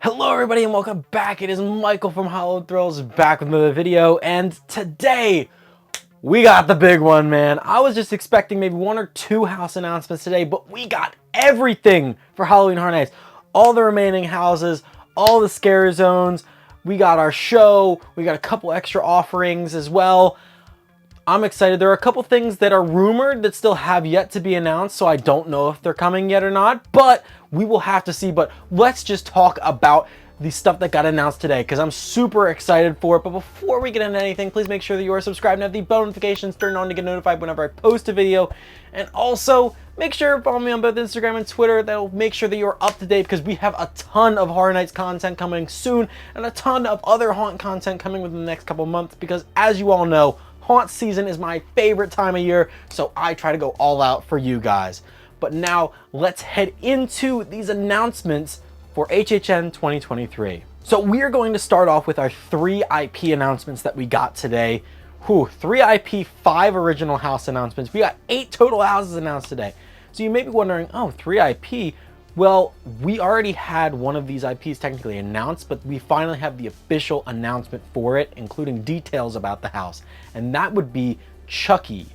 Hello everybody and welcome back. It is Michael from Hallowed Thrills back with another video, and today we got the big one, man. I was just expecting maybe one or two house announcements today, but we got everything for Halloween Horror Nights. All the remaining houses, all the scare zones, we got our show, we got a couple extra offerings as well. I'm excited. There are a couple things that are rumored that still have yet to be announced, so I don't know if they're coming yet or not, but we will have to see. But let's just talk about the stuff that got announced today, because I'm super excited for it. But before we get into anything, please make sure that you are subscribed and have the bell notifications turned on to get notified whenever I post a video. And also, make sure to follow me on both Instagram and Twitter. That'll make sure that you're up to date, because we have a ton of Horror Nights content coming soon, and a ton of other haunt content coming within the next couple months, because as you all know, haunt season is my favorite time of year, so I try to go all out for you guys. But now, let's head into these announcements for HHN 2023. So we are going to start off with our 3 IP announcements that we got today. 3 IP, 5 original house announcements. We got 8 total houses announced today. So you may be wondering, oh, 3 IP? Well, we already had one of these IPs technically announced, but we finally have the official announcement for it, including details about the house, and that would be Chucky.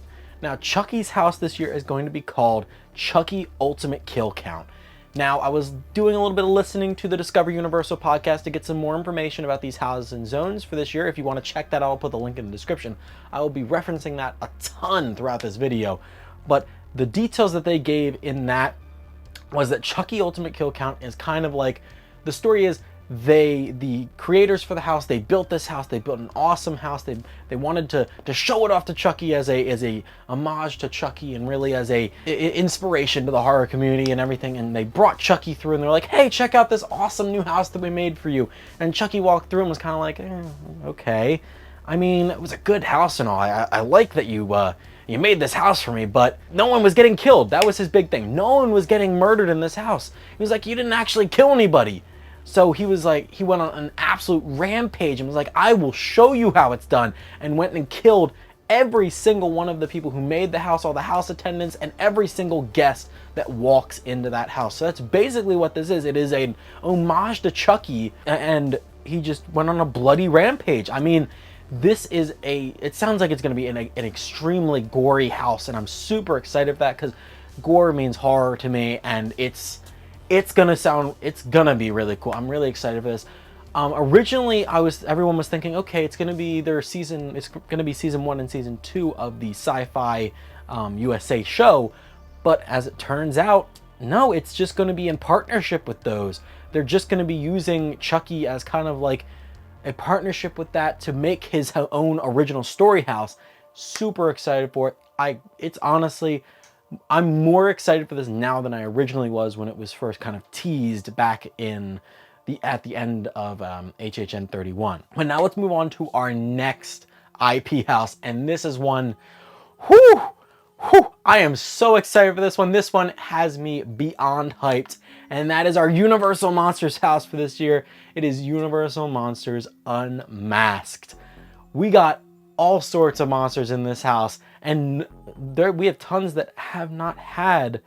Now, Chucky's house this year is going to be called Chucky Ultimate Kill Count. Now, I was doing a little bit of listening to the Discover Universal podcast to get some more information about these houses and zones for this year. If you want to check that out, I'll put the link in the description. I will be referencing that a ton throughout this video, but the details that they gave in that was that Chucky Ultimate Kill Count is kind of like, the story is the creators for the house, they built this house, they built an awesome house, they wanted to show it off to Chucky as a homage to Chucky, and really as a inspiration to the horror community and everything. And they brought Chucky through, and they're like, hey, check out this awesome new house that we made for you. And Chucky walked through and was kind of like, okay, I mean, it was a good house and all, I like that you made this house for me, but no one was getting killed. That was his big thing. No one was getting murdered in this house. He was like, you didn't actually kill anybody. So he was like, he went on an absolute rampage and was like, I will show you how it's done, and went and killed every single one of the people who made the house, all the house attendants, and every single guest that walks into that house. So that's basically what this is. It is an homage to Chucky, and he just went on a bloody rampage. I mean, this is it sounds like it's going to be an extremely gory house, and I'm super excited for that, because gore means horror to me, and it's gonna be really cool. I'm really excited for this. Originally, everyone was thinking, okay, it's gonna be season 1 and season 2 of the Sci-Fi USA show, but as it turns out, no, it's just gonna be in partnership with those. They're just gonna be using Chucky as kind of like a partnership with that to make his own original story house. Super excited for it. It's honestly, I'm more excited for this now than I originally was when it was first kind of teased back at the end of HHN 31. But now let's move on to our next IP house, and this is one, I am so excited for this one. This one has me beyond hyped, and that is our Universal Monsters house for this year. It is Universal Monsters Unmasked. We got all sorts of monsters in this house, and we have tons that have not had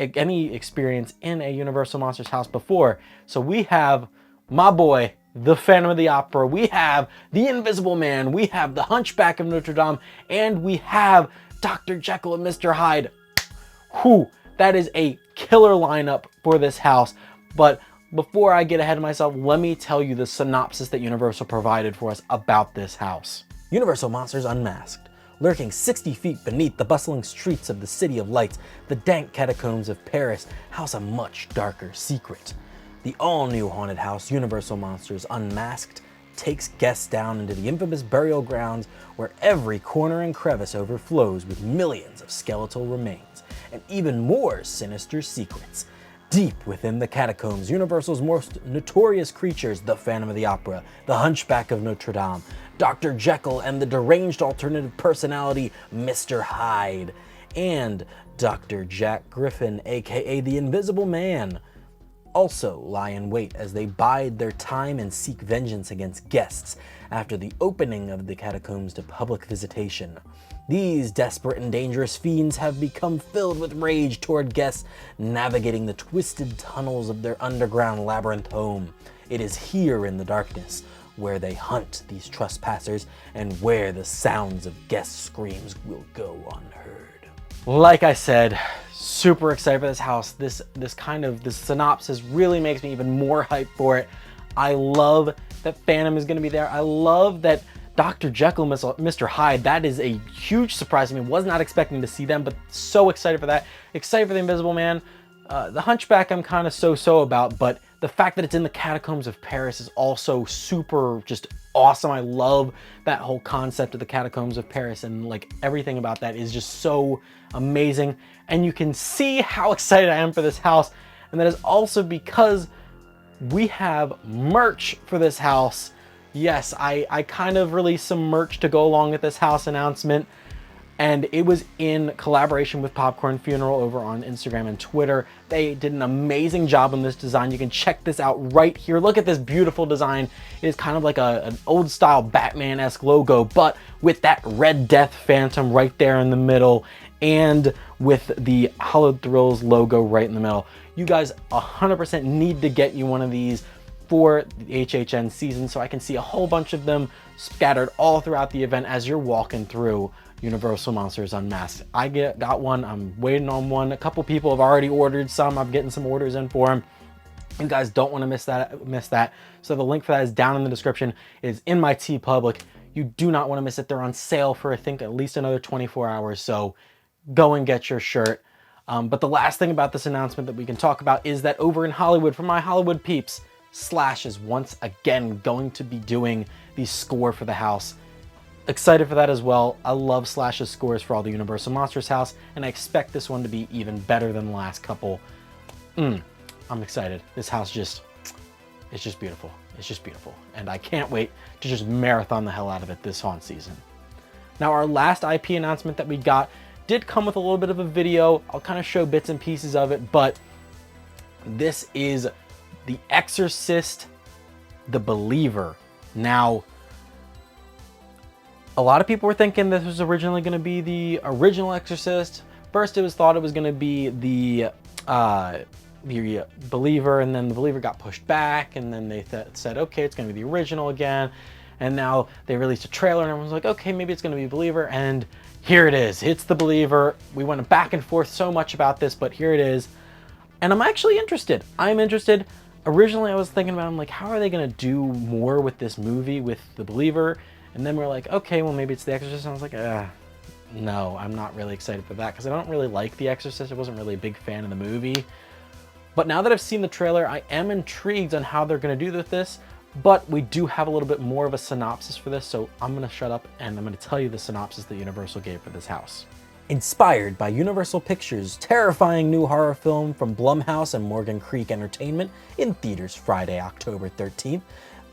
any experience in a Universal Monsters house before. So we have my boy, the Phantom of the Opera, we have the Invisible Man, we have the Hunchback of Notre Dame, and we have Dr. Jekyll and Mr. Hyde. That is a killer lineup for this house. But before I get ahead of myself, let me tell you the synopsis that Universal provided for us about this house. Universal Monsters Unmasked. Lurking 60 feet beneath the bustling streets of the City of Lights, the dank catacombs of Paris house a much darker secret. The all-new haunted house, Universal Monsters Unmasked, takes guests down into the infamous burial grounds where every corner and crevice overflows with millions of skeletal remains and even more sinister secrets. Deep within the catacombs, Universal's most notorious creatures, the Phantom of the Opera, the Hunchback of Notre Dame, Dr. Jekyll, and the deranged alternative personality, Mr. Hyde, and Dr. Jack Griffin, aka the Invisible Man, also lie in wait as they bide their time and seek vengeance against guests after the opening of the catacombs to public visitation. These desperate and dangerous fiends have become filled with rage toward guests navigating the twisted tunnels of their underground labyrinth home. It is here in the darkness where they hunt these trespassers and where the sounds of guest screams will go unheard. Like I said, super excited for this house. This synopsis really makes me even more hyped for it. I love that Phantom is going to be there. I love that Dr. Jekyll and Mr. Hyde, that is a huge surprise to me. Was not expecting to see them, but so excited for that. Excited for the Invisible Man. The Hunchback I'm kind of so-so about, but the fact that it's in the catacombs of Paris is also super just awesome. I love that whole concept of the catacombs of Paris, and like everything about that is just so amazing. And you can see how excited I am for this house, and that is also because we have merch for this house. Yes, I kind of released some merch to go along with this house announcement, and it was in collaboration with Popcorn Funeral over on Instagram and Twitter. They did an amazing job on this design. You can check this out right here. Look at this beautiful design. It is kind of like an old style Batman-esque logo, but with that Red Death Phantom right there in the middle, and with the Hallowed Thrills logo right in the middle. You guys 100% need to get you one of these for the HHN season, so I can see a whole bunch of them scattered all throughout the event as you're walking through Universal Monsters Unmasked. I got one. I'm waiting on one. A couple people have already ordered some. I'm getting some orders in for them. You guys don't want to miss that. So the link for that is down in the description. It is in my TeePublic. You do not want to miss it. They're on sale for I think at least another 24 hours. So go and get your shirt. But the last thing about this announcement that we can talk about is that over in Hollywood, for my Hollywood peeps, Slash is once again going to be doing the score for the house. Excited for that as well. I love Slash's scores for all the Universal Monsters house, and I expect this one to be even better than the last couple. I'm excited. This house it's just beautiful. It's just beautiful. And I can't wait to just marathon the hell out of it this haunt season. Now, our last IP announcement that we got did come with a little bit of a video. I'll kind of show bits and pieces of it, but this is the Exorcist Believer. Now, a lot of people were thinking this was originally going to be the original Exorcist. First, it was thought it was going to be the Believer, and then the Believer got pushed back, and then they said, okay, it's going to be the original again. And now they released a trailer, and everyone's like, okay, maybe it's going to be Believer, and here it is. It's the Believer. We went back and forth so much about this, but here it is. And I'm actually interested. I'm interested. Originally, I was thinking about, I'm like, how are they going to do more with this movie, with the Believer? And then we're like, okay, well, maybe it's The Exorcist. And I was like, no, I'm not really excited for that because I don't really like The Exorcist. I wasn't really a big fan of the movie. But now that I've seen the trailer, I am intrigued on how they're going to do with this. But we do have a little bit more of a synopsis for this, so I'm going to shut up and I'm going to tell you the synopsis that Universal gave for this house. Inspired by Universal Pictures' terrifying new horror film from Blumhouse and Morgan Creek Entertainment in theaters Friday, October 13th,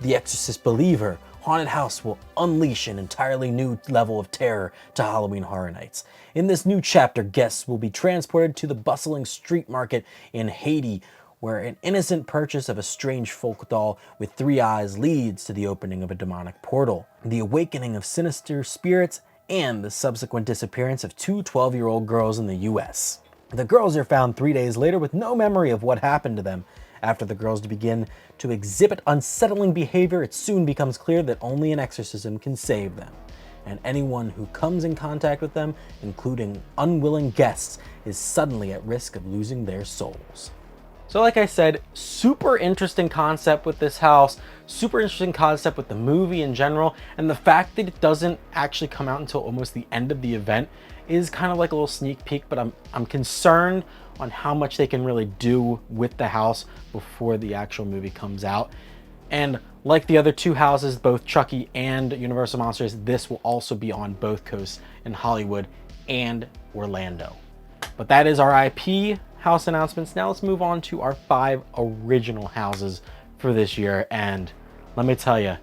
The Exorcist Believer Haunted House will unleash an entirely new level of terror to Halloween Horror Nights. In this new chapter, guests will be transported to the bustling street market in Haiti, where an innocent purchase of a strange folk doll with 3 eyes leads to the opening of a demonic portal, the awakening of sinister spirits, and the subsequent disappearance of 2 12-year-old girls in the US. The girls are found 3 days later with no memory of what happened to them. After the girls begin to exhibit unsettling behavior, it soon becomes clear that only an exorcism can save them. And anyone who comes in contact with them, including unwilling guests, is suddenly at risk of losing their souls. So like I said, super interesting concept with this house, super interesting concept with the movie in general, and the fact that it doesn't actually come out until almost the end of the event is kind of like a little sneak peek, but I'm concerned on how much they can really do with the house before the actual movie comes out. And like the other 2 houses, both Chucky and Universal Monsters, this will also be on both coasts in Hollywood and Orlando. But that is our IP house announcements. Now let's move on to our 5 original houses for this year, and let me tell you,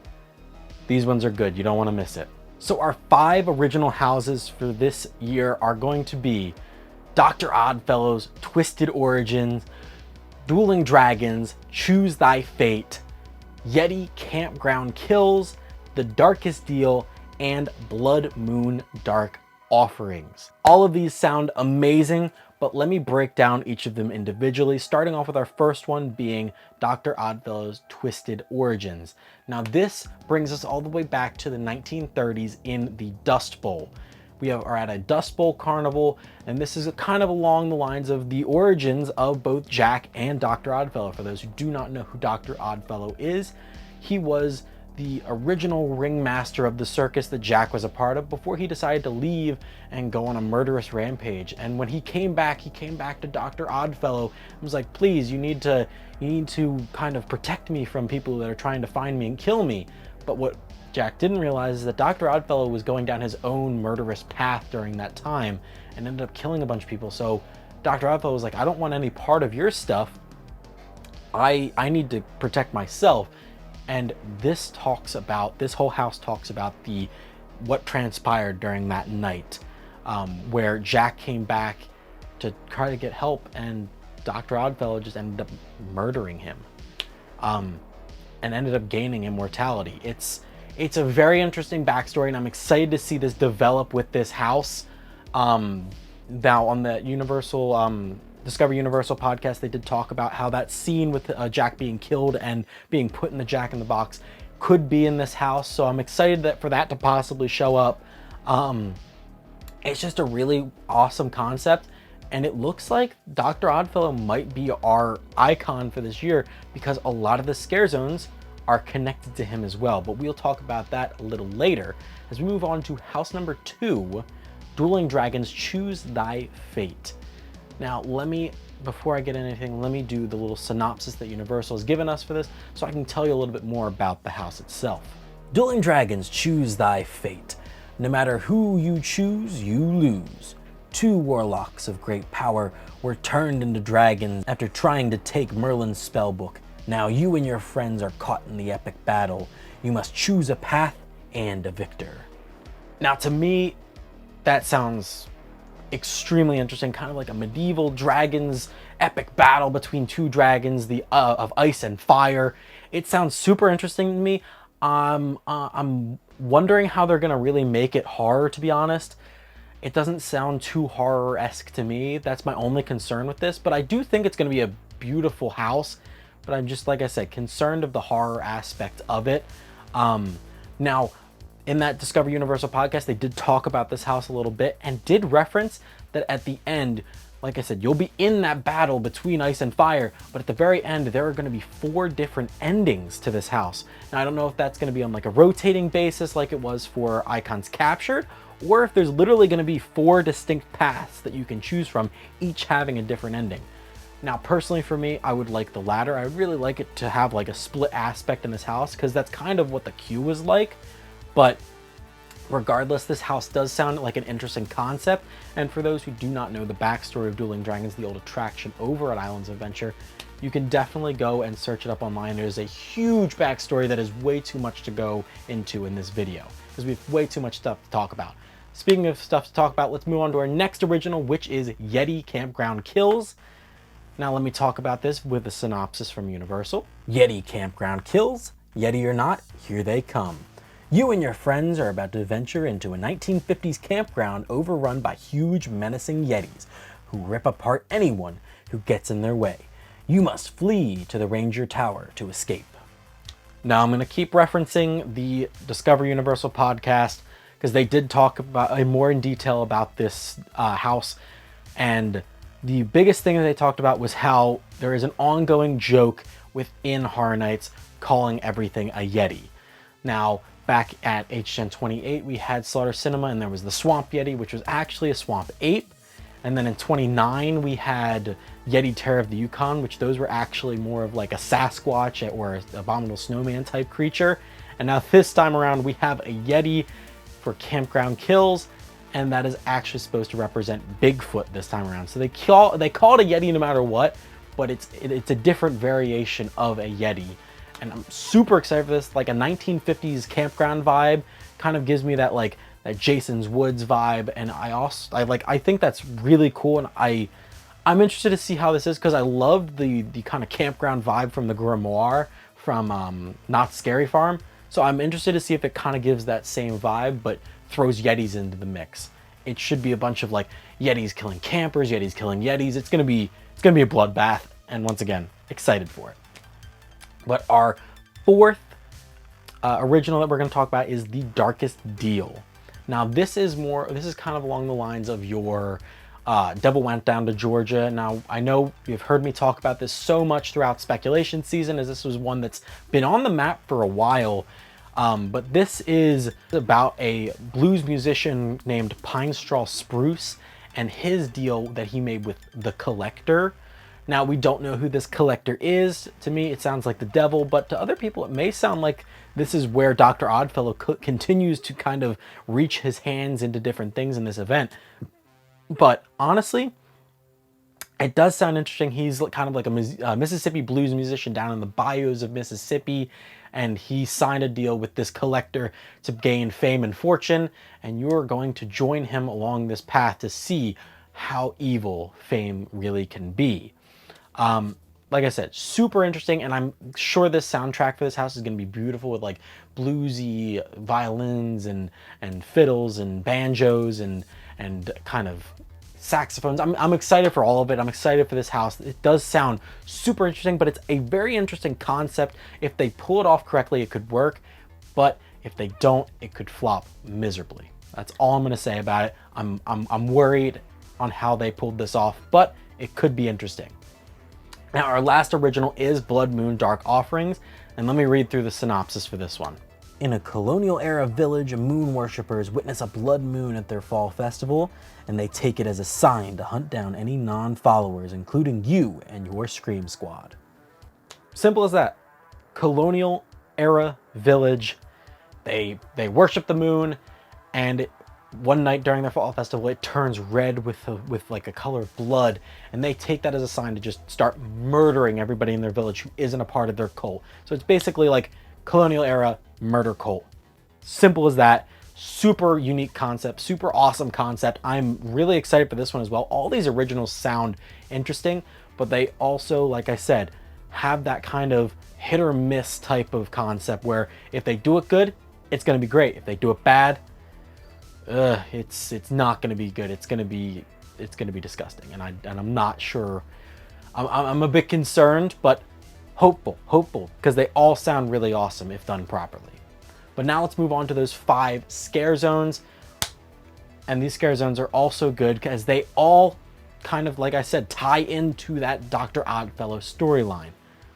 these ones are good. You don't want to miss it. So our 5 original houses for this year are going to be Dr. Oddfellow's Twisted Origins, Dueling Dragons, Choose Thy Fate, Yeti Campground Kills, The Darkest Deal, and Blood Moon Dark Offerings. All of these sound amazing, but let me break down each of them individually, starting off with our first one being Dr. Oddfellow's Twisted Origins. Now this brings us all the way back to the 1930s in the Dust Bowl. We are at a Dust Bowl carnival, and this is kind of along the lines of the origins of both Jack and Dr. Oddfellow. For those who do not know who Dr. Oddfellow is, he was the original ringmaster of the circus that Jack was a part of before he decided to leave and go on a murderous rampage. And when he came back to Dr. Oddfellow and was like, please, you need to kind of protect me from people that are trying to find me and kill me. But what Jack didn't realize is that Dr. Oddfellow was going down his own murderous path during that time and ended up killing a bunch of people. So Dr. Oddfellow was like, I don't want any part of your stuff. I need to protect myself. And this whole house talks about what transpired during that night, where Jack came back to try to get help, and Dr. Oddfellow just ended up murdering him, and ended up gaining immortality. It's a very interesting backstory, and I'm excited to see this develop with this house. Now on the Discover Universal podcast, they did talk about how that scene with Jack being killed and being put in the Jack in the Box could be in this house. So I'm excited for that to possibly show up. It's just a really awesome concept, and it looks like Dr. Oddfellow might be our icon for this year because a lot of the scare zones are connected to him as well. But we'll talk about that a little later as we move on to house number 2, Dueling Dragons, Choose Thy Fate. Now, before I get into anything, let me do the little synopsis that Universal has given us for this so I can tell you a little bit more about the house itself. Dueling Dragons, Choose Thy Fate. No matter who you choose, you lose. 2 warlocks of great power were turned into dragons after trying to take Merlin's spellbook. Now you and your friends are caught in the epic battle. You must choose a path and a victor. Now, to me, that sounds extremely interesting, kind of like a medieval dragons epic battle between 2 dragons, of ice and fire. It sounds super interesting to me. I'm wondering how they're gonna really make it horror, to be honest. It doesn't sound too horror-esque to me. That's my only concern with this, but I do think it's gonna be a beautiful house, but I'm just, like I said, concerned of the horror aspect of it. Now, in that Discover Universal podcast, they did talk about this house a little bit and did reference that at the end, like I said, you'll be in that battle between ice and fire, but at the very end, there are going to be 4 different endings to this house. Now, I don't know if that's going to be on like a rotating basis like it was for Icons Captured, or if there's literally going to be 4 distinct paths that you can choose from, each having a different ending. Now, personally for me, I would like the latter. I would really like it to have like a split aspect in this house because that's kind of what the queue was like. But regardless, this house does sound like an interesting concept, and for those who do not know the backstory of Dueling Dragons, the old attraction over at Islands of Adventure, you can definitely go and search it up online. There's a huge backstory that is way too much to go into in this video, because we have way too much stuff to talk about. Speaking of stuff to talk about, let's move on to our next original, which is Yeti Campground Kills. Now let me talk about this with a synopsis from Universal. Yeti Campground Kills, Yeti or not, here they come. You and your friends are about to venture into a 1950s campground overrun by huge, menacing Yetis who rip apart anyone who gets in their way. You must flee to the Ranger Tower to escape. Now, I'm going to keep referencing the Discover Universal podcast because they did talk about more in detail about this house, and the biggest thing that they talked about was how there is an ongoing joke within Horror Nights calling everything a Yeti. Now, back at HHN 28, we had Slaughter Cinema, and there was the Swamp Yeti, which was actually a Swamp Ape. And then in 29, we had Yeti Terror of the Yukon, which those were actually more of like a Sasquatch or an Abominable Snowman type creature. And now this time around, we have a Yeti for Campground Kills, and that is actually supposed to represent Bigfoot this time around. So they call it a Yeti no matter what, but it's a different variation of a Yeti. And I'm super excited for this, like a 1950s campground vibe, kind of gives me that like that Jason's Woods vibe, and I think that's really cool, and I'm interested to see how this is because I loved the kind of campground vibe from the Grimoire from Not Scary Farm. So I'm interested to see if it kind of gives that same vibe, but throws Yetis into the mix. It should be a bunch of like Yetis killing campers, Yetis killing Yetis. It's gonna be a bloodbath, and once again, excited for it. But our fourth original that we're gonna talk about is The Darkest Deal. Now this is kind of along the lines of your Devil Went Down to Georgia. Now, I know you've heard me talk about this so much throughout speculation season, as this was one that's been on the map for a while. But this is about a blues musician named Pine Straw Spruce and his deal that he made with the Collector. Now, we don't know who this Collector is. To me, it sounds like the devil, but to other people, it may sound like this is where Dr. Oddfellow continues to kind of reach his hands into different things in this event. But honestly, it does sound interesting. He's kind of like a Mississippi blues musician down in the bayous of Mississippi, and he signed a deal with this Collector to gain fame and fortune, and you're going to join him along this path to see how evil fame really can be. Like I said, super interesting, and I'm sure this soundtrack for this house is going to be beautiful with like bluesy violins and fiddles and banjos and kind of saxophones. I'm excited for all of it. I'm excited for this house. It does sound super interesting, but it's a very interesting concept. If they pull it off correctly, it could work, but if they don't, it could flop miserably. That's all I'm going to say about it. I'm worried on how they pulled this off, but it could be interesting. Now, our last original is Blood Moon Dark Offerings, and let me read through the synopsis for this one. In a colonial-era village, moon worshippers witness a blood moon at their fall festival, and they take it as a sign to hunt down any non-followers, including you and your Scream Squad. Simple as that. Colonial-era village. They worship the moon, and one night during their fall festival, it turns red with like a color of blood, and they take that as a sign to just start murdering everybody in their village who isn't a part of their cult. So it's basically like colonial era murder cult. Simple as that. Super unique concept, super awesome concept. I'm really excited for this one as well. All these originals sound interesting, but they also, like I said, have that kind of hit or miss type of concept where if they do it good, it's going to be great. If they do it bad, it's not going to be good. It's going to be disgusting, and I'm not sure. I'm a bit concerned, but hopeful because they all sound really awesome if done properly. But now let's move on to those 5 scare zones, and these scare zones are also good because they all kind of, like I said, tie into that Dr. Oddfellow storyline.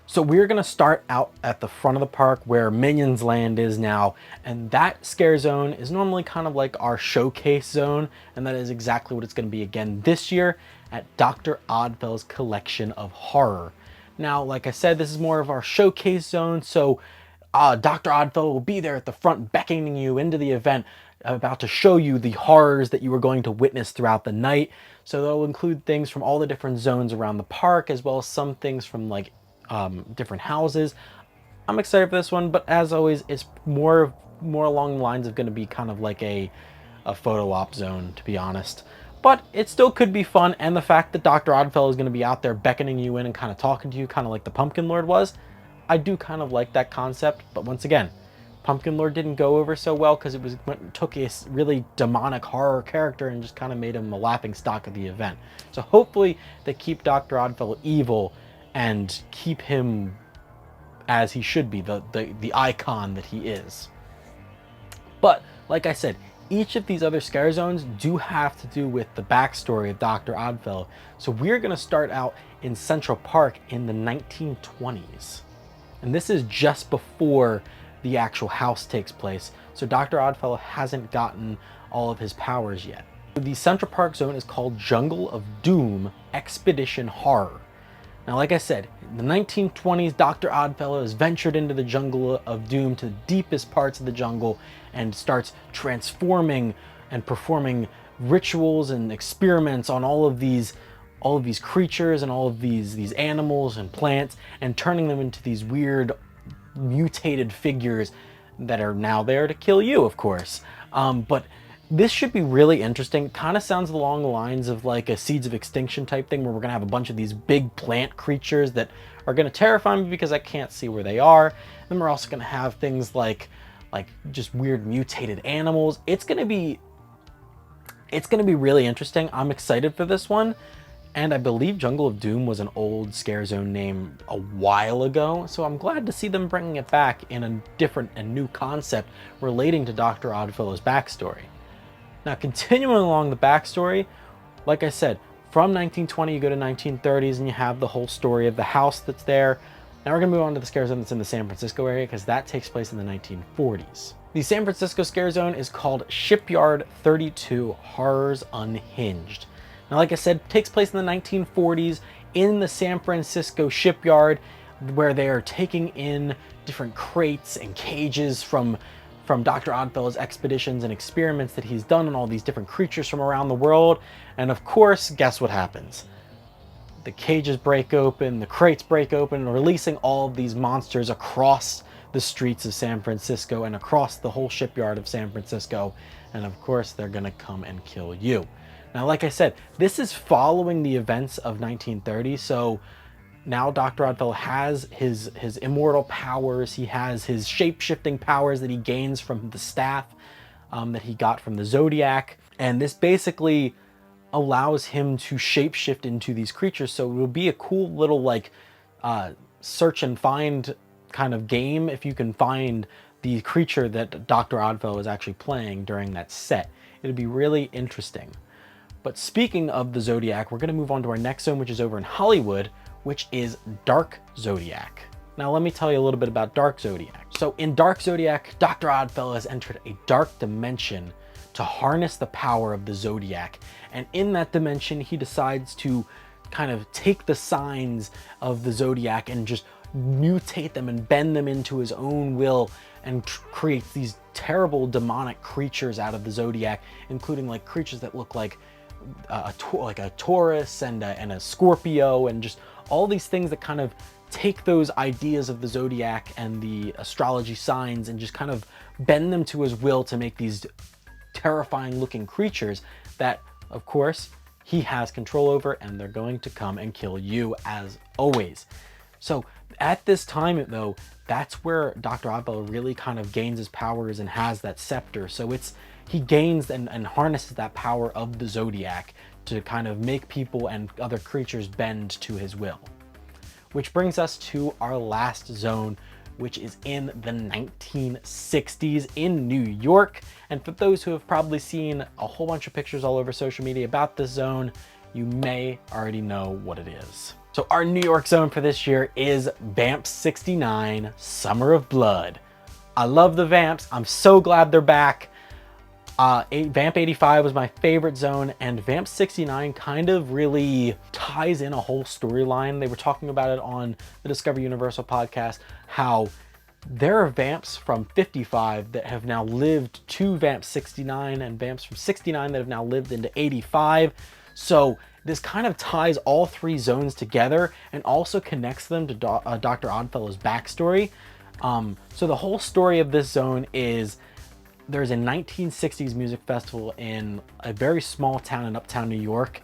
So we're going to start out at the front of the park where Minions Land is now, and that scare zone is normally kind of like our showcase zone, and that is exactly what it's going to be again this year at Dr. Oddfellow's Collection of Horror. Now, like I said, this is more of our showcase zone, so Dr. Oddfellow will be there at the front beckoning you into the event, about to show you the horrors that you are going to witness throughout the night. So they'll include things from all the different zones around the park, as well as some things from like different houses. I'm excited for this one, but as always, it's more along the lines of going to be kind of like a photo op zone, to be honest. But it still could be fun, and the fact that Dr. Oddfellow is going to be out there beckoning you in and kind of talking to you, kind of like the Pumpkin Lord was, I do kind of like that concept. But once again, Pumpkin Lord didn't go over so well because it took a really demonic horror character and just kind of made him a laughing stock of the event. So hopefully they keep Dr. Oddfellow evil and keep him as he should be, the icon that he is. But like I said, each of these other scare zones do have to do with the backstory of Dr. Oddfellow. So we're going to start out in Central Park in the 1920s. And this is just before the actual house takes place. So Dr. Oddfellow hasn't gotten all of his powers yet. The Central Park zone is called Jungle of Doom Expedition Horror. Now, like I said, in the 1920s, Dr. Oddfellow has ventured into the Jungle of Doom, to the deepest parts of the jungle, and starts transforming and performing rituals and experiments on all of these creatures and all of these animals and plants, and turning them into these weird mutated figures that are now there to kill you, of course. But This should be really interesting. Kind of sounds along the lines of like a Seeds of Extinction type thing, where we're gonna have a bunch of these big plant creatures that are gonna terrify me because I can't see where they are. Then we're also gonna have things like just weird mutated animals. It's gonna be really interesting. I'm excited for this one. And I believe Jungle of Doom was an old scare zone name a while ago, so I'm glad to see them bringing it back in a different and new concept relating to Dr. Oddfellow's backstory. Now, continuing along the backstory, like I said, from 1920 you go to 1930s and you have the whole story of the house that's there. Now we're gonna move on to the scare zone that's in the San Francisco area, because that takes place in the 1940s. The San Francisco scare zone is called Shipyard 32 Horrors Unhinged. Now, like I said, it takes place in the 1940s in the San Francisco shipyard, where they are taking in different crates and cages from Dr. Oddfellow's expeditions and experiments that he's done on all these different creatures from around the world. And of course, guess what happens? The cages break open, the crates break open, releasing all of these monsters across the streets of San Francisco and across the whole shipyard of San Francisco. And of course, they're gonna come and kill you. Now, like I said, this is following the events of 1930, so now Dr. Oddfellow has his immortal powers. He has his shape-shifting powers that he gains from the staff that he got from the Zodiac, and this basically allows him to shape-shift into these creatures. So it will be a cool little like search and find kind of game if you can find the creature that Dr. Oddfellow is actually playing during that set. It'd be really interesting. But speaking of the Zodiac, we're going to move on to our next zone, which is over in Hollywood, which is Dark Zodiac. Now, let me tell you a little bit about Dark Zodiac. So in Dark Zodiac, Dr. Oddfellow has entered a dark dimension to harness the power of the Zodiac. And in that dimension, he decides to kind of take the signs of the Zodiac and just mutate them and bend them into his own will, and create these terrible demonic creatures out of the Zodiac, including like creatures that look like a Taurus and a Scorpio, and just all these things that kind of take those ideas of the Zodiac and the astrology signs and just kind of bend them to his will to make these terrifying looking creatures that, of course, he has control over, and they're going to come and kill you as always. So at this time, though, that's where Dr. Oddfellow really kind of gains his powers and has that scepter. So he gains and harnesses that power of the Zodiac to kind of make people and other creatures bend to his will. Which brings us to our last zone, which is in the 1960s in New York. And for those who have probably seen a whole bunch of pictures all over social media about this zone, you may already know what it is. So our New York zone for this year is Vamp 69, Summer of Blood. I love the Vamps. I'm so glad they're back. Vamp 85 was my favorite zone, and Vamp 69 kind of really ties in a whole storyline. They were talking about it on the Discover Universal podcast, how there are Vamps from 55 that have now lived to Vamp 69, and Vamps from 69 that have now lived into 85. So this kind of ties all three zones together and also connects them to Dr. Oddfellow's backstory. So the whole story of this zone is there's a 1960s music festival in a very small town in uptown New York,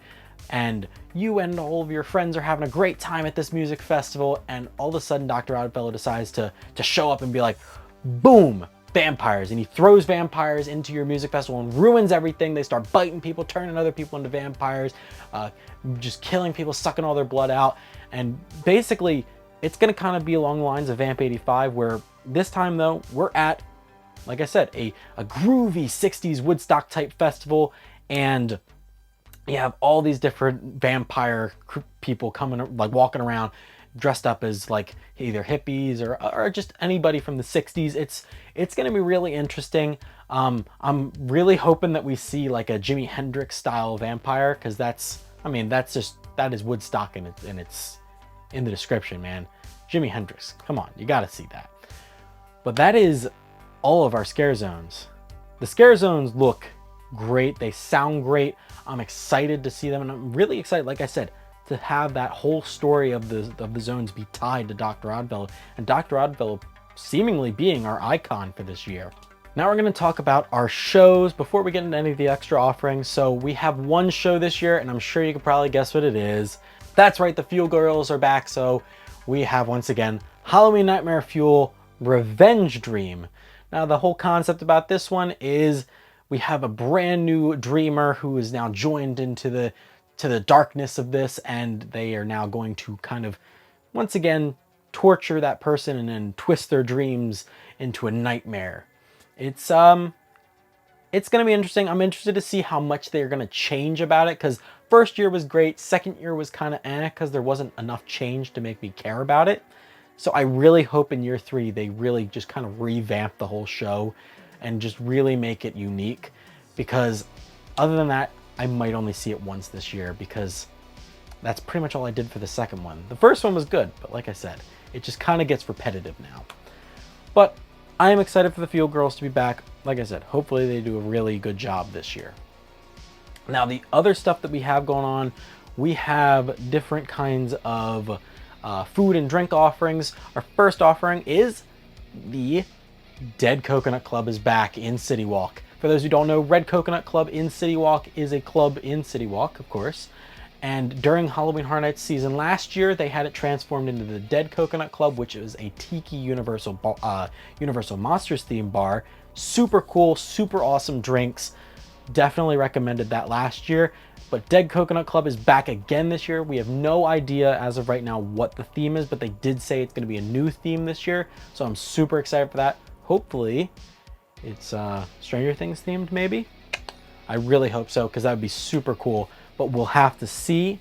and you and all of your friends are having a great time at this music festival, and all of a sudden Dr. Oddfellow decides to show up and be like, boom, vampires, and he throws vampires into your music festival and ruins everything. They start biting people, turning other people into vampires, just killing people, sucking all their blood out, and basically it's going to kind of be along the lines of Vamp 85, where this time though we're at, like I said, a groovy 60s Woodstock type festival, and you have all these different vampire people coming, like walking around dressed up as like either hippies or just anybody from the 60s. It's going to be really interesting. I'm really hoping that we see like a Jimi Hendrix style vampire, because that is Woodstock, and it's in the description, man. Jimi Hendrix, come on, you got to see that. But that is all of our scare zones. The scare zones look great. They sound great. I'm excited to see them, and I'm really excited, like I said, to have that whole story of the zones be tied to Dr. Oddfellow, and Dr. Oddfellow seemingly being our icon for this year. Now we're going to talk about our shows before we get into any of the extra offerings. So we have one show this year, and I'm sure you can probably guess what it is. That's right, the Fuel Girls are back. So we have, once again, Halloween Nightmare Fuel Revenge Dream. Now the whole concept about this one is we have a brand new dreamer who is now joined into the darkness of this, and they are now going to kind of, once again, torture that person and then twist their dreams into a nightmare. It's going to be interesting. I'm interested to see how much they're going to change about it, because first year was great, second year was kind of because there wasn't enough change to make me care about it. So I really hope in year 3 they really just kind of revamp the whole show and just really make it unique, because other than that, I might only see it once this year, because that's pretty much all I did for the second one. The first one was good, but like I said, it just kind of gets repetitive now. But I am excited for the Fuel Girls to be back. Like I said, hopefully they do a really good job this year. Now, the other stuff that we have going on, we have different kinds of food and drink offerings. Our first offering is the Dead Coconut Club is back in City Walk. For those who don't know, Red Coconut Club in City Walk is a club in City Walk, of course. And during Halloween Horror Nights season last year, they had it transformed into the Dead Coconut Club, which is a Tiki Universal Monsters theme bar. Super cool, super awesome drinks. Definitely recommended that last year. But Dead Coconut Club is back again this year. We have no idea as of right now what the theme is, but they did say it's going to be a new theme this year. So I'm super excited for that. Hopefully it's Stranger Things themed, maybe. I really hope so, because that would be super cool. But we'll have to see.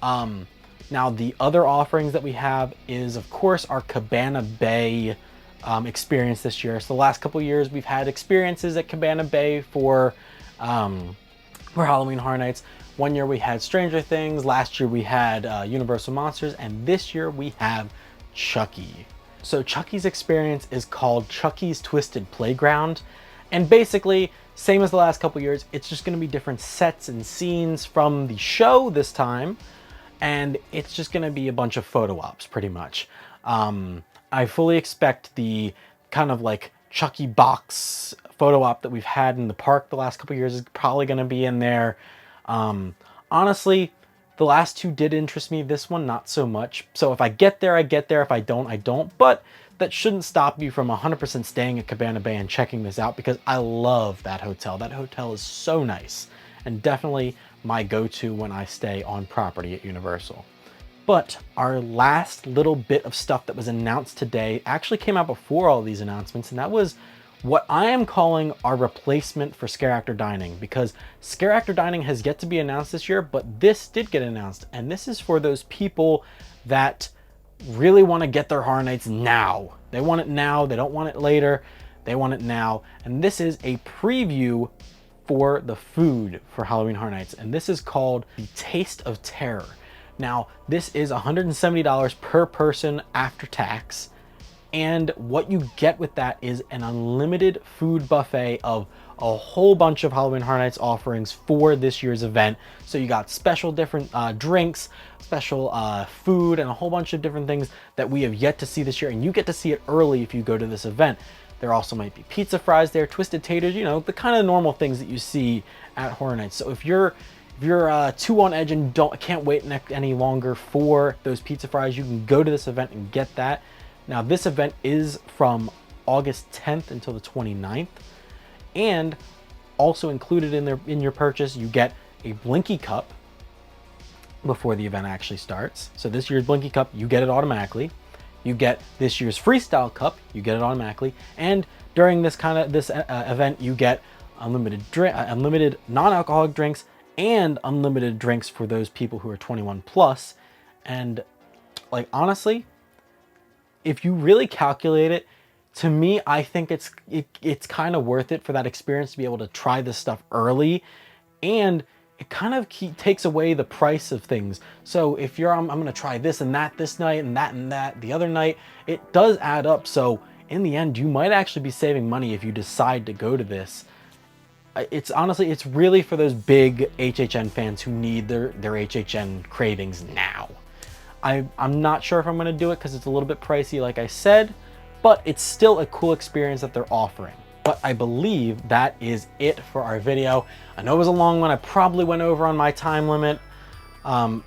Now, the other offerings that we have is, of course, our Cabana Bay experience this year. So the last couple of years, we've had experiences at Cabana Bay for Halloween Horror Nights. One year we had Stranger Things. Last year we had Universal Monsters. And this year we have Chucky. So Chucky's experience is called Chucky's Twisted Playground. And basically, same as the last couple years, it's just going to be different sets and scenes from the show this time. And it's just going to be a bunch of photo ops, pretty much. I fully expect the kind of like Chucky box photo op that we've had in the park the last couple years is probably going to be in there. Honestly, the last two did interest me. This one, not so much. So if I get there, I get there. If I don't, I don't. But that shouldn't stop you from 100% staying at Cabana Bay and checking this out, because I love that hotel. That hotel is so nice, and definitely my go-to when I stay on property at Universal. But our last little bit of stuff that was announced today actually came out before all these announcements, and that was what I am calling our replacement for Scare Actor Dining, because Scare Actor Dining has yet to be announced this year, but this did get announced, and this is for those people that really want to get their Horror Nights now. They want it now. They don't want it later. They want it now. And this is a preview for the food for Halloween Horror Nights, and this is called the Taste of Terror. Now, this is $170 per person after tax, and what you get with that is an unlimited food buffet of a whole bunch of Halloween Horror Nights offerings for this year's event. So you got special different drinks, special food, and a whole bunch of different things that we have yet to see this year, and you get to see it early if you go to this event. There also might be pizza fries there, twisted taters, you know, the kind of normal things that you see at Horror Nights. So if you're too on edge and can't wait any longer for those pizza fries, you can go to this event and get that. Now, this event is from August 10th until the 29th, and also included in your purchase, you get a Blinky Cup before the event actually starts. So this year's Blinky Cup, you get it automatically. You get this year's Freestyle Cup, you get it automatically, and during this event, you get unlimited non-alcoholic drinks and unlimited drinks for those people who are 21 plus. And like, honestly, if you really calculate it, to me, I think it's kind of worth it for that experience to be able to try this stuff early, and it kind of takes away the price of things. So if I'm going to try this and that this night and that the other night, it does add up. So in the end, you might actually be saving money if you decide to go to this. It's honestly, it's really for those big HHN fans who need their HHN cravings now. I'm not sure if I'm going to do it because it's a little bit pricey, like I said, but it's still a cool experience that they're offering. But I believe that is it for our video. I know it was a long one. I probably went over on my time limit. I'm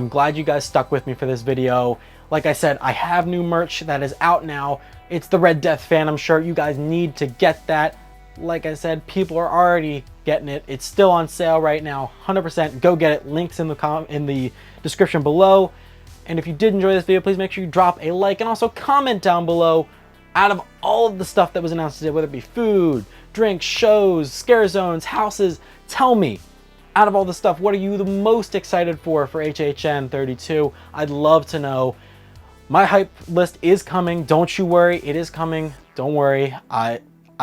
glad you guys stuck with me for this video. Like I said, I have new merch that is out now. It's the Red Death Phantom shirt. You guys need to get that. Like I said, people are already getting it. It's still on sale right now. 100% go get it. Links in the description below. And if you did enjoy this video, please make sure you drop a like and also comment down below. Out of all of the stuff that was announced today, whether it be food, drinks, shows, scare zones, houses, tell me, out of all the stuff, what are you the most excited for HHN 32? I'd love to know. My hype list is coming. Don't you worry. It is coming. Don't worry. I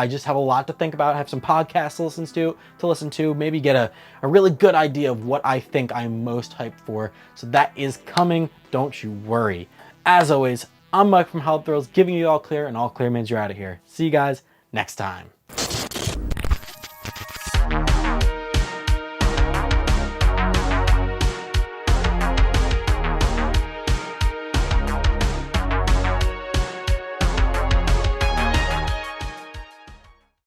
just have a lot to think about. I have some podcasts to listen to, maybe get a really good idea of what I think I'm most hyped for. So that is coming. Don't you worry. As always, I'm Mike from Hallowed Thrills, giving you all clear, and all clear means you're out of here. See you guys next time.